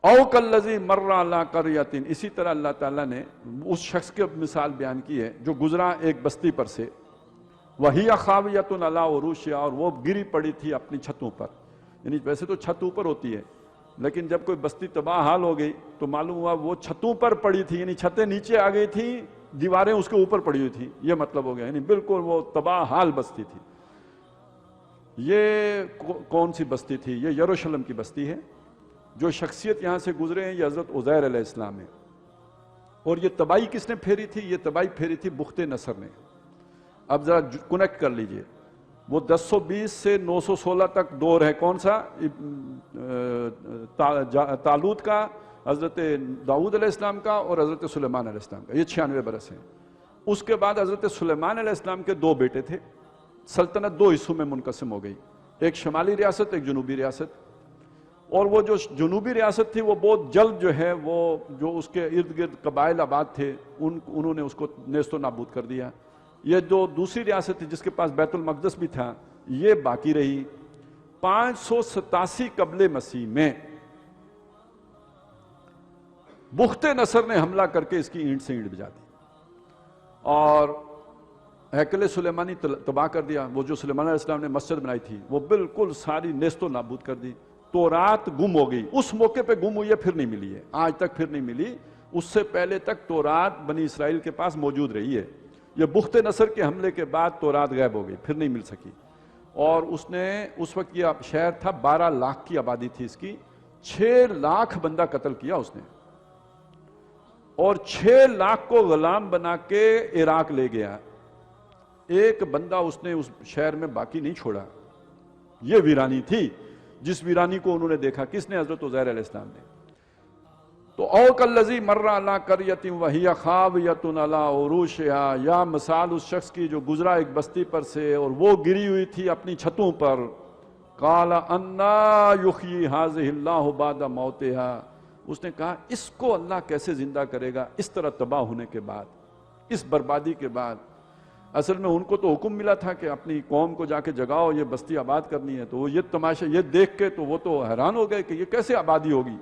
او کالذی مر علی قریۃ، اسی طرح اللہ تعالیٰ نے اس شخص کی مثال بیان کی ہے جو گزرا ایک بستی پر سے، وہی خاویۃ علی عروشہا، اور وہ گری پڑی تھی اپنی چھتوں پر. یعنی ویسے تو چھت اوپر ہوتی ہے، لیکن جب کوئی بستی تباہ حال ہو گئی تو معلوم ہوا وہ چھتوں پر پڑی تھی، یعنی چھتیں نیچے آ گئی تھیں، دیواریں اس کے اوپر پڑی ہوئی تھیں. یہ مطلب ہو گیا، یعنی بالکل وہ تباہ حال بستی تھی. یہ کون سی بستی تھی؟ یہ یروشلم کی بستی ہے. جو شخصیت یہاں سے گزرے ہیں یہ حضرت عزیر علیہ السلام ہے. اور یہ تباہی کس نے پھیری تھی؟ یہ تباہی پھیری تھی بخت نصر نے. اب ذرا کنیکٹ کر لیجئے، وہ 1020 سے 916 تک دور ہے. کون سا؟ طالوت کا، حضرت داؤد علیہ السلام کا اور حضرت سلیمان علیہ السلام کا. یہ 96 برس ہیں. اس کے بعد حضرت سلیمان علیہ السلام کے 2 بیٹے تھے. سلطنت 2 حصوں میں منقسم ہو گئی، ایک شمالی ریاست، ایک جنوبی ریاست. اور وہ جو جنوبی ریاست تھی وہ بہت جلد جو ہے وہ جو اس کے ارد گرد قبائل آباد تھے انہوں نے اس کو نیست و نابود کر دیا. یہ جو دوسری ریاست تھی جس کے پاس بیت المقدس بھی تھا یہ باقی رہی. 587 قبل مسیح میں بخت نصر نے حملہ کر کے اس کی اینٹ سے اینٹ بجا دی اور ہیکل سلیمانی تباہ کر دیا. وہ جو سلیمان علیہ السلام نے مسجد بنائی تھی وہ بالکل ساری نیست و نابود کر دی. تورات گم ہو گئی، اس موقع پہ گم ہوئی ہے، پھر نہیں ملی ہے، آج تک پھر نہیں ملی. اس سے پہلے تک تورات بنی اسرائیل کے پاس موجود رہی ہے. یہ بخت نصر کے حملے کے بعد تورات غائب ہو گئی، پھر نہیں مل سکی. اور اس نے اس وقت یہ شہر تھا، 12 لاکھ کی آبادی تھی اس کی. 6 لاکھ بندہ قتل کیا اس نے اور 6 لاکھ کو غلام بنا کے عراق لے گیا. ایک بندہ اس نے اس شہر میں باقی نہیں چھوڑا. یہ ویرانی تھی جس ویرانی کو انہوں نے دیکھا. کس نے؟ حضرت عزیر علیہ السلام نے. تو او کالذی مر علی قریۃ وہی خاویۃ علی عروشہا، یا مثال اس شخص کی جو گزرا ایک بستی پر سے اور وہ گری ہوئی تھی اپنی چھتوں پر. قال انا یحیی ہذہ اللہ بعد موتہا، اس نے کہا اس کو اللہ کیسے زندہ کرے گا اس طرح تباہ ہونے کے بعد، اس بربادی کے بعد. اصل میں ان کو تو حکم ملا تھا کہ اپنی قوم کو جا کے جگاؤ، یہ بستی آباد کرنی ہے. تو وہ یہ تماشا یہ دیکھ کے تو وہ تو حیران ہو گئے کہ یہ کیسے آبادی ہوگی.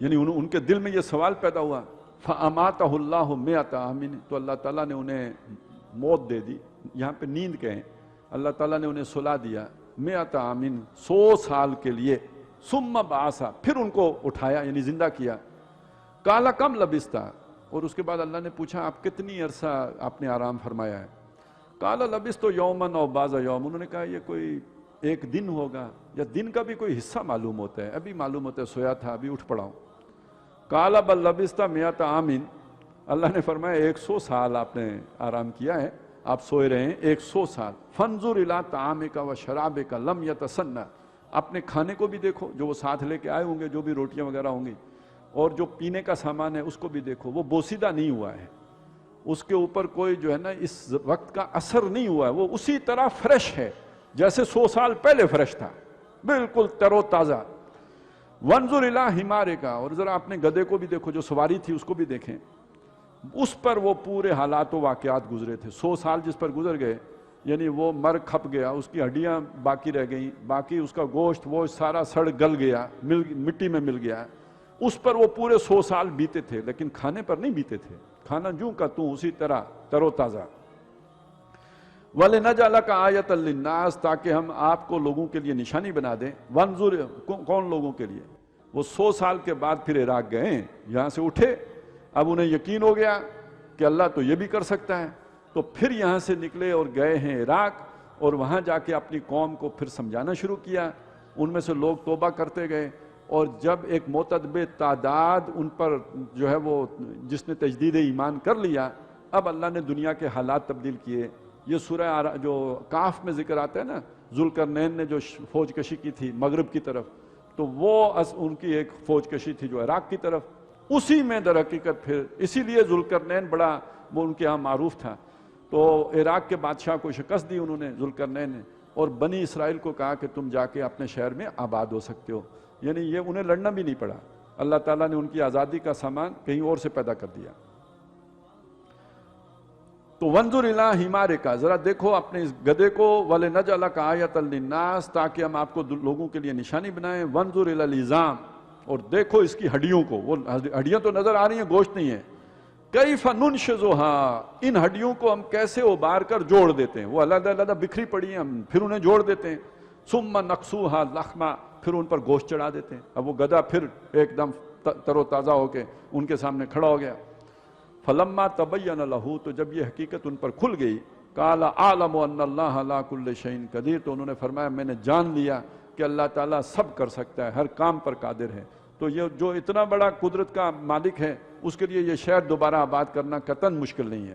یعنی ان کے دل میں یہ سوال پیدا ہوا. فَأَمَاتَهُ اللَّهُ مِئَةَ عَامٍ، تو اللہ تعالیٰ نے انہیں موت دے دی. یہاں پہ نیند کہیں، اللہ تعالیٰ نے انہیں سلا دیا. 100 عام، 100 سال کے لیے. ثُمَّ بَعَثَ، پھر ان کو اٹھایا یعنی زندہ کیا. قَالَ كَمْ لَبِثْتَ، اور اس کے بعد اللہ نے پوچھا آپ کتنی عرصہ آپ نے آرام فرمایا ہے. قَالَ لَبِثْتُ يَوْمًا أَوْ بَعْضَ يَوْمٍ، انہوں نے کہا یہ کوئی ایک دن ہوگا یا دن کا بھی کوئی حصہ معلوم ہوتا ہے، ابھی معلوم ہوتا ہے سویا تھا ابھی اٹھ پڑا ہوں. قَالَ بَلْ لَبِثْتَ 100 عَامٍ، اللہ نے فرمایا 100 سال آپ نے آرام کیا ہے، آپ سوئے رہے ہیں 100 سال. فَانظُرْ إِلَىٰ طَعَامِكَ وَشَرَابِكَ لَمْ يَتَسَنَّ، اپنے کھانے کو بھی دیکھو جو وہ ساتھ لے کے آئے ہوں گے، جو بھی روٹیاں وغیرہ ہوں گی، اور جو پینے کا سامان ہے اس کو بھی دیکھو، وہ بوسیدہ نہیں ہوا ہے، اس کے اوپر کوئی جو ہے نا اس وقت کا اثر نہیں ہوا ہے، وہ اسی طرح فریش ہے جیسے 100 سال پہلے فریش تھا، بالکل تر و تازہ. وانظر الی حمارک، اور ذرا اپنے گدھے کو بھی دیکھو جو سواری تھی اس کو بھی دیکھیں، اس پر وہ پورے حالات و واقعات گزرے تھے. 100 سال جس پر گزر گئے یعنی وہ مر کھپ گیا، اس کی ہڈیاں باقی رہ گئیں، باقی اس کا گوشت وہ سارا سڑ گل گیا، مٹی میں مل گیا. اس پر وہ پورے 100 سال بیتے تھے، لیکن کھانے پر نہیں بیتے تھے، کھانا جوں کا توں اسی طرح تر و تازہ. وَلِنَجْعَلَكَ آیَةً لِلنَّاسِ، تاکہ ہم آپ کو لوگوں کے لیے نشانی بنا دیں. وانظر، کون لوگوں کے لیے؟ وہ 100 سال کے بعد پھر عراق گئے، یہاں سے اٹھے، اب انہیں یقین ہو گیا کہ اللہ تو یہ بھی کر سکتا ہے، تو پھر یہاں سے نکلے اور گئے ہیں عراق، اور وہاں جا کے اپنی قوم کو پھر سمجھانا شروع کیا. ان میں سے لوگ توبہ کرتے گئے، اور جب ایک معتدب تعداد ان پر جو ہے وہ جس نے تجدید ایمان کر لیا، اب اللہ نے دنیا کے حالات تبدیل کیے. یہ سورہ جو کاف میں ذکر آتا ہے نا، ذوالقرنین نے جو فوج کشی کی تھی مغرب کی طرف، تو وہ ان کی ایک فوج کشی تھی جو عراق کی طرف. اسی میں در حقیقت پھر اسی لیے ذوالقرنین بڑا وہ ان کے ہاں معروف تھا. تو عراق کے بادشاہ کو شکست دی انہوں نے ذوالقرنین نے، اور بنی اسرائیل کو کہا کہ تم جا کے اپنے شہر میں آباد ہو سکتے ہو. یعنی یہ انہیں لڑنا بھی نہیں پڑا، اللہ تعالیٰ نے ان کی آزادی کا سامان کہیں اور سے پیدا کر دیا. تو ونظر الی حمارک، ذرا دیکھو اپنے اس گدے کو، وَلِنَجْعَلَكَ آیَةً لِلنَّاسِ، تاکہ ہم آپ کو لوگوں کے لیے نشانی بنائیں، وَانظُرْ إِلَى الْعِظَامِ، اور دیکھو اس کی ہڈیوں کو، وہ ہڈیاں تو نظر آ رہی ہیں، گوشت نہیں ہے، کیف ننشزها، ان ہڈیوں کو ہم کیسے ابار کر جوڑ دیتے ہیں، وہ علیحدہ علیحدہ بکھری پڑی ہیں، ہم پھر انہیں جوڑ دیتے ہیں، ثم نقصوها لحما، پھر ان پر گوشت چڑھا دیتے ہیں۔ اب وہ گدھا پھر ایک دم تر و تازہ ہو کے ان کے سامنے کھڑا ہو گیا۔ فلما تبین لہ، تو جب یہ حقیقت ان پر کھل گئی، قال اعلم ان اللہ علی کل شیء قدیر، تو انہوں نے فرمایا میں نے جان لیا کہ اللہ تعالیٰ سب کر سکتا ہے، ہر کام پر قادر ہے۔ تو یہ جو اتنا بڑا قدرت کا مالک ہے، اس کے لیے یہ شہر دوبارہ آباد کرنا قطعاً مشکل نہیں ہے۔